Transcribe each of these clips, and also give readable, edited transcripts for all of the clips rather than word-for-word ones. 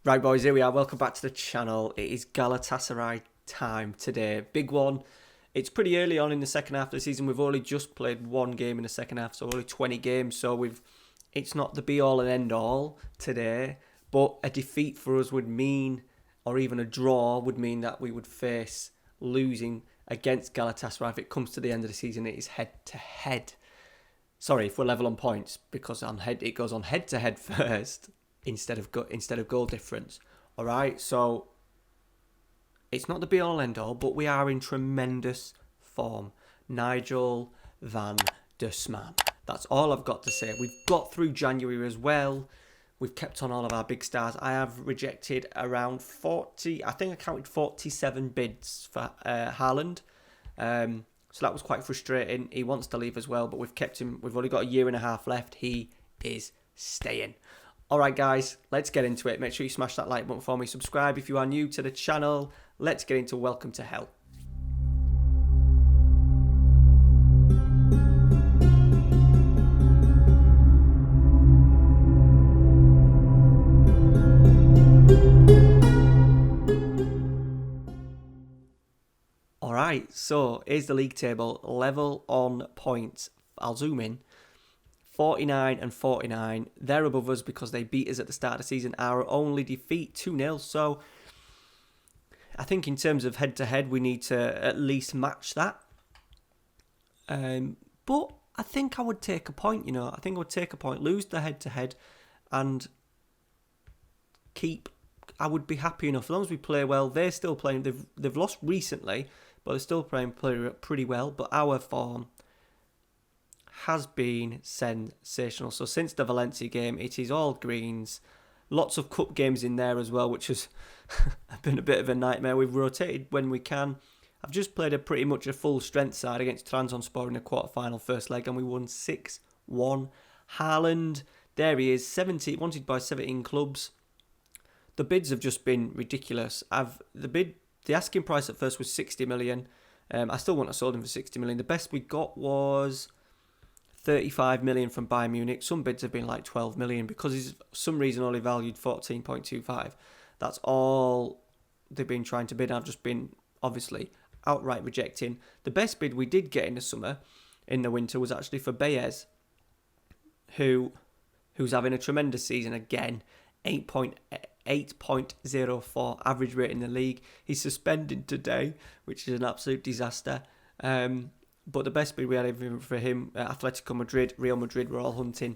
Right, boys, here we are. Welcome back to the channel. It is Galatasaray time today. Big one. It's pretty early on in the second half of the season. We've only just played one game in the second half, so only 20 games. So it's not the be-all and end-all today. But a defeat for us would mean, or even a draw, would mean that we would face losing against Galatasaray. If it comes to the end of the season, it is head-to-head. Sorry, if we're level on points, because it goes on head-to-head first. Instead of goal difference. All right, so it's not the be-all and end-all, but we are in tremendous form. Nigel van der Sman. That's all I've got to say. We've got through January as well. We've kept on all of our big stars. I have rejected around 40, I think I counted 47 bids for Haaland. So that was quite frustrating. He wants to leave as well, but we've kept him. We've only got a year and a half left. He is staying. Alright guys, let's get into it. Make sure you smash that like button for me. Subscribe if you are new to the channel. Let's get into Welcome to Hell. Alright, so here's the league table. Level on points. I'll zoom in. 49 and 49. They're above us because they beat us at the start of the season. Our only defeat, 2-0. So I think in terms of head-to-head, we need to at least match that. But I think I would take a point, I think I would take a point, lose the head-to-head and I would be happy enough. As long as we play well, they're still playing. They've lost recently, but they're still playing pretty well. But our form has been sensational. So since the Valencia game, it is all greens. Lots of cup games in there as well, which has been a bit of a nightmare. We've rotated when we can. I've just played pretty much a full strength side against Trabzonspor in the quarter-final first leg, and we won 6-1. Haaland, there he is, wanted by 17 clubs. The bids have just been ridiculous. The asking price at first was 60 million. I still want to sold him for 60 million. The best we got was 35 million from Bayern Munich. Some bids have been like 12 million because he's for some reason only valued 14.25. That's all they've been trying to bid. I've just been obviously outright rejecting. The best bid we did get in the winter was actually for Baez, who's having a tremendous season again. 8.04 average rate in the league. He's suspended today, which is an absolute disaster. But the best bid we had for him, Atletico Madrid, Real Madrid were all hunting.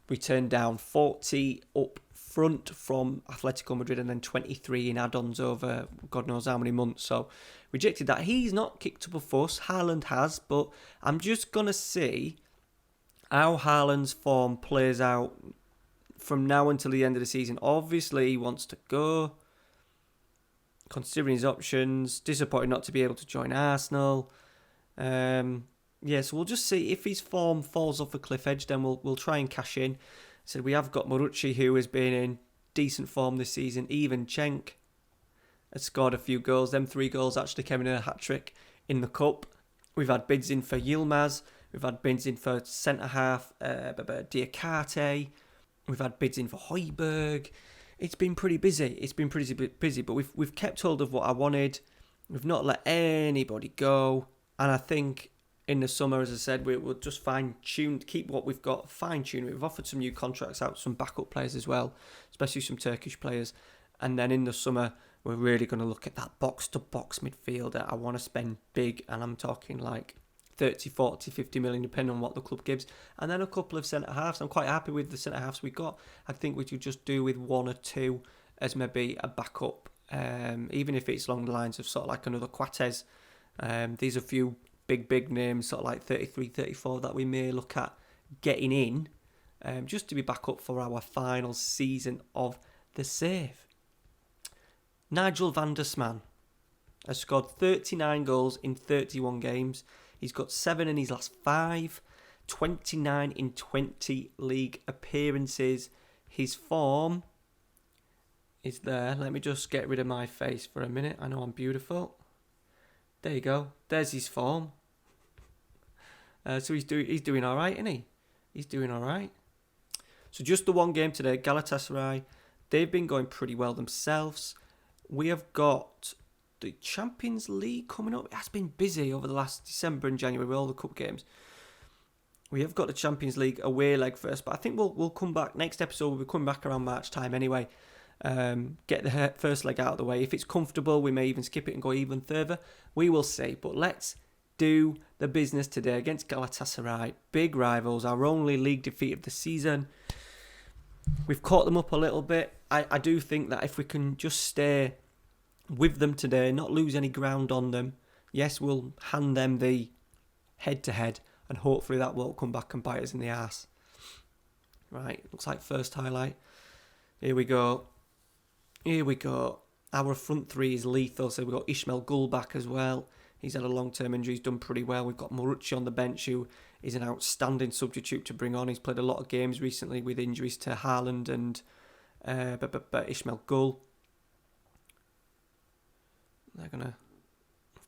We turned down 40 up front from Atletico Madrid and then 23 in add-ons over God knows how many months. So rejected that. He's not kicked up a fuss. Haaland has, but I'm just going to see how Haaland's form plays out from now until the end of the season. Obviously, he wants to go. Considering his options, disappointed not to be able to join Arsenal. So we'll just see if his form falls off a cliff edge. Then we'll try and cash in. So we have got Marucci, who has been in decent form this season. Even Cenk has scored a few goals. Them 3 goals actually came in a hat trick in the cup. We've had bids in for Yilmaz. We've had bids in for centre half Diakate. We've had bids in for Højbjerg. It's been pretty busy. But we've kept hold of what I wanted. We've not let anybody go. And I think in the summer, as I said, we'll just keep what we've got, fine-tune. We've offered some new contracts out, some backup players as well, especially some Turkish players. And then in the summer, we're really going to look at that box-to-box midfielder. I want to spend big, and I'm talking like 30, 40, 50 million, depending on what the club gives. And then a couple of centre-halves. I'm quite happy with the centre-halves we got. I think we could just do with 1 or 2 as maybe a backup, even if it's along the lines of sort of like another Quates. These are a few big names, sort of like 33, 34, that we may look at getting in, just to be back up for our final season of the save. Nigel van der Sman has scored 39 goals in 31 games. He's got 7 in his last 5, 29 in 20 league appearances. His form is there. Let me just get rid of my face for a minute. I know I'm beautiful. There you go. There's his form. So he's doing all right, isn't he? He's doing all right. So just the one game today, Galatasaray. they've been going pretty well themselves. We have got the Champions League coming up. It has been busy over the last December and January with all the cup games. We have got the Champions League away leg first, but I think we'll come back. Next episode, we'll be coming back around March time anyway. Get the first leg out of the way. If it's comfortable, we may even skip it and go even further. We will see. But let's do the business today against Galatasaray. Big rivals, our only league defeat of the season. We've caught them up a little bit. I do think that if we can just stay with them today, not lose any ground on them, yes, we'll hand them the head-to-head, and hopefully that won't come back and bite us in the arse. Right, looks like first highlight. Here we go. Our front three is lethal, so we've got Ismail Gul back as well. He's had a long-term injury, he's done pretty well. We've got Marucci on the bench, who is an outstanding substitute to bring on. He's played a lot of games recently with injuries to Haaland and Ismail Gul. They're going to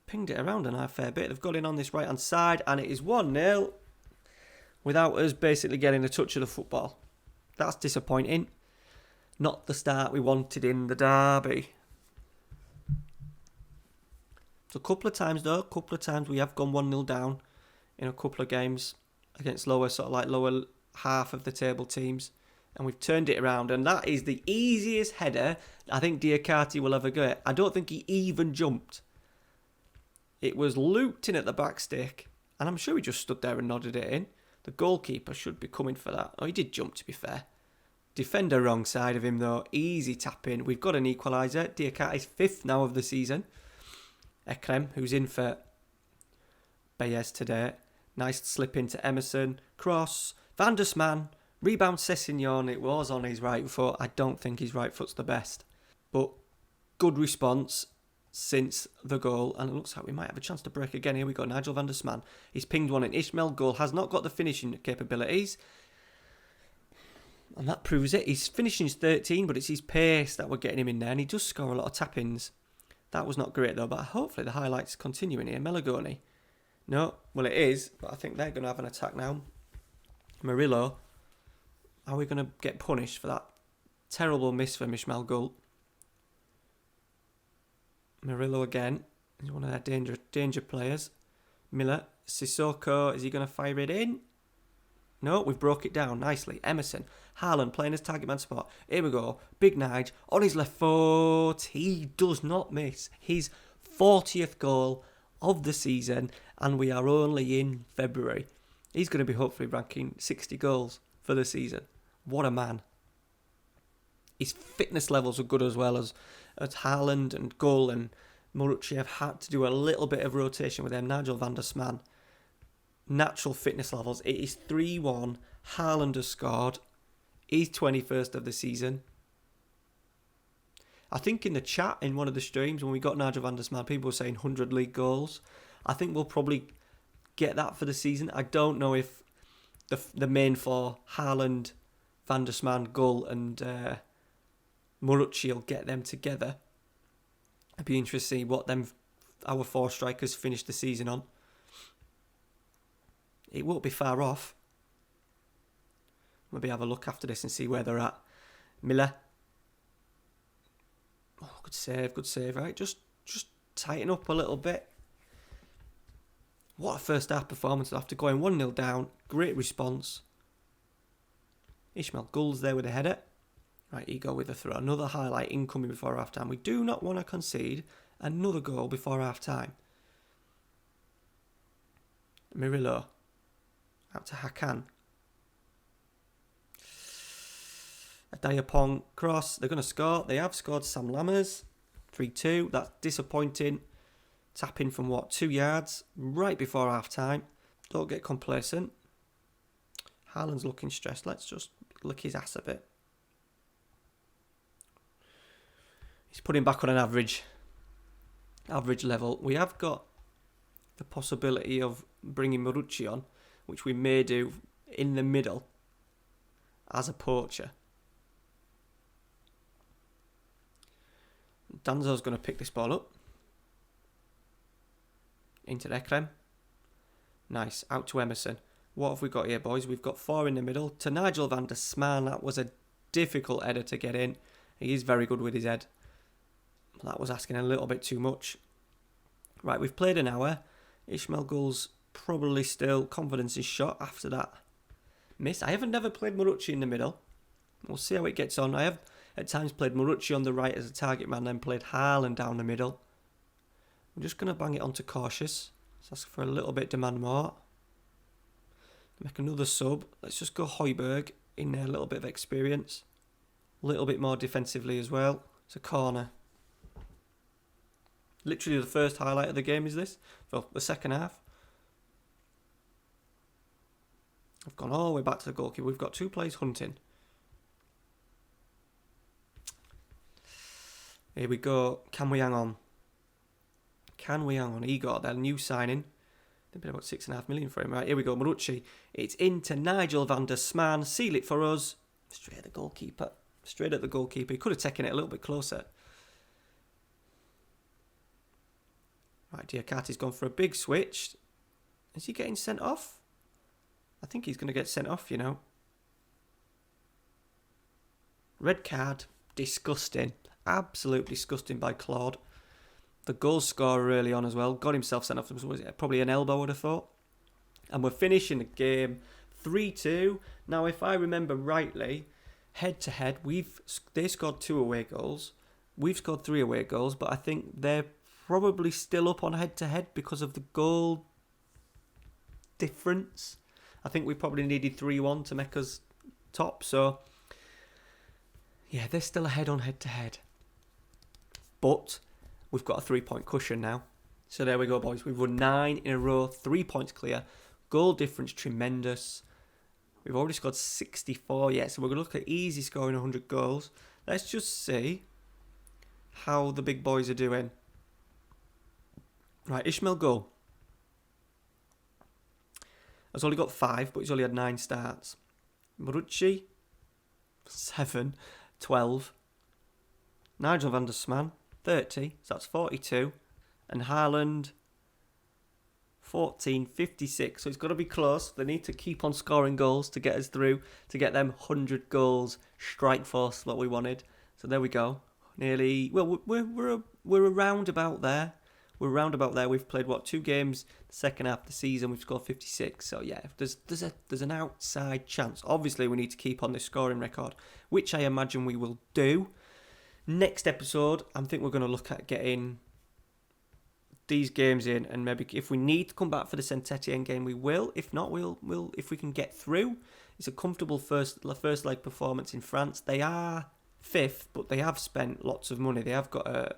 pinged it around a fair bit. They've got in on this right-hand side, and it is 1-0 without us basically getting a touch of the football. That's disappointing. Not the start we wanted in the derby. So a couple of times we have gone 1-0 down in a couple of games against lower half of the table teams, and we've turned it around, and that is the easiest header I think Diakate will ever get. I don't think he even jumped. It was looped in at the back stick, and I'm sure he just stood there and nodded it in. The goalkeeper should be coming for that. Oh, he did jump, to be fair. Defender wrong side of him, though. Easy tap in. We've got an equaliser. Diakate's 5th now of the season. Ekrem, who's in for Bayes today. Nice slip into Emerson. Cross. Van der Sman. Rebound Sessegnon. It was on his right foot. I don't think his right foot's the best. But good response since the goal, and it looks like we might have a chance to break again. Here we go, Nigel van der Sman. He's pinged one, and Ismail Gul has not got the finishing capabilities, and that proves it. His finishing's 13, but it's his pace that we're getting him in there, and he does score a lot of tap-ins. That was not great though, but hopefully the highlights continuing here. Melagoni. No, well it is, but I think they're going to have an attack now. Murillo. Are we going to get punished for that terrible miss from Ismail Gul? Murillo again. He's one of their danger players. Miller. Sissoko. Is he going to fire it in? No, we've broke it down nicely. Emerson. Haaland playing his target man spot. Here we go. Big Nige on his left foot. He does not miss. His 40th goal of the season, and we are only in February. He's going to be hopefully ranking 60 goals for the season. What a man. His fitness levels are good as well as Haaland and Gul and Marucci have had to do a little bit of rotation with them. Nigel van der Sman. Natural fitness levels. It is 3-1. Haaland has scored. He's 21st of the season. I think in the chat, in one of the streams, when we got Nigel van der Sman, people were saying 100 league goals. I think we'll probably get that for the season. I don't know if the main four, Haaland, van der Sman, Gul and Marucci, will get them together. I'd be interested to see what our 4 strikers finished the season on. It won't be far off. Maybe have a look after this and see where they're at. Miller. Oh, good save, right? Just tighten up a little bit. What a first half performance after going 1-0 down. Great response. Ismail Gul's there with a header. Right, he go with a throw. Another highlight incoming before half time. We do not want to concede another goal before half time. Murillo. Out to Hakan. A Diapong cross. They're going to score. They have scored. Sam Lammers. 3-2. That's disappointing. Tapping from 2 yards. Right before half time. Don't get complacent. Haaland's looking stressed. Let's just lick his ass a bit. He's putting back on an average level. We have got the possibility of bringing Marucci on, which we may do in the middle as a poacher. Danzo's going to pick this ball up. Into Ekrem. Nice. Out to Emerson. What have we got here, boys? We've got 4 in the middle. To Nigel van der Sman. That was a difficult header to get in. He is very good with his head. That was asking a little bit too much. Right, we've played an hour. Ishmael Gull's probably still confidence is shot after that miss. I haven't never played Marucci in the middle. We'll see how it gets on. I have at times played Marucci on the right as a target man, then played Haaland down the middle. I'm just going to bang it onto cautious. Let's ask for a little bit, demand more. Make another sub. Let's just go Højbjerg in there, a little bit of experience. A little bit more defensively as well. It's a corner. Literally the first highlight of the game is this. Well, the second half. I've gone all the way back to the goalkeeper. We've got 2 players hunting. Here we go. Can we hang on? Can we hang on? Igor, their new signing. They've been about 6.5 million for him. Right, here we go. Marucci. It's into Nigel van der Smaan. Seal it for us. Straight at the goalkeeper. Straight at the goalkeeper. He could have taken it a little bit closer. Right, Diakati's gone for a big switch. Is he getting sent off? I think he's going to get sent off, you know. Red card. Disgusting. Absolutely disgusting by Claude. The goal scorer early on as well. Got himself sent off. Was it probably an elbow, I would have thought. And we're finishing the game 3-2. Now, if I remember rightly, head-to-head, they scored 2 away goals. We've scored 3 away goals, but I think they're probably still up on head-to-head because of the goal difference. I think we probably needed 3-1 to make us top. So, yeah, they're still ahead on head-to-head. But we've got a 3-point cushion now. So there we go, boys. We've won 9 in a row, 3 points clear. Goal difference tremendous. We've already scored 64. Yeah, so we're going to look at easy scoring 100 goals. Let's just see how the big boys are doing. Right, Ishmael Gull has only got 5, but he's only had 9 starts. Marucci, 7, 12. Nigel van der Smaan, 30, so that's 42. And Haaland, 14, 56. So it's got to be close. They need to keep on scoring goals to get us through, to get them 100 goals. Strike force, what we wanted. So there we go. Nearly, well, we're around about there. We're around about there. We've played, 2 games the second half of the season. We've scored 56. So, yeah, there's an outside chance. Obviously, we need to keep on this scoring record, which I imagine we will do. Next episode, I think we're going to look at getting these games in, and maybe if we need to come back for the Saint-Etienne game, we will. If not, we'll if we can get through. It's a comfortable first leg performance in France. They are 5th, but they have spent lots of money. They have got a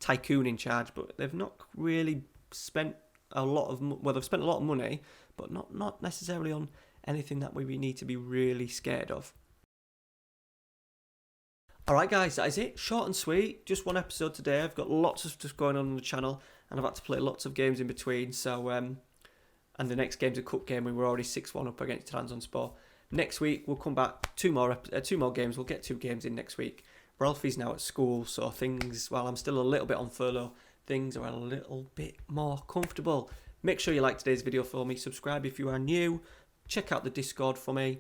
tycoon in charge, but they've not really spent a lot of they've spent a lot of money, but not necessarily on anything that we need to be really scared of. Alright guys, that is it. Short and sweet. Just one episode today. I've got lots of stuff going on the channel, and I've had to play lots of games in between. So, and the next game's a cup game. We were already 6-1 up against Trabzonspor. Next week we'll come back. 2 more games. We'll get 2 games in next week. Ralphie's now at school, so things, while I'm still a little bit on furlough, things are a little bit more comfortable. Make sure you like today's video for me. Subscribe if you are new. Check out the Discord for me.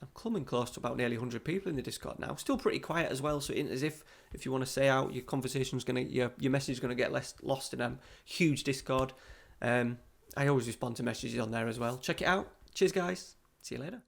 I'm coming close to about nearly 100 people in the Discord now. Still pretty quiet as well, so it isn't as if you want to say out, your conversation's gonna, your message is gonna get lost in a huge Discord. I always respond to messages on there as well. Check it out. Cheers, guys. See you later.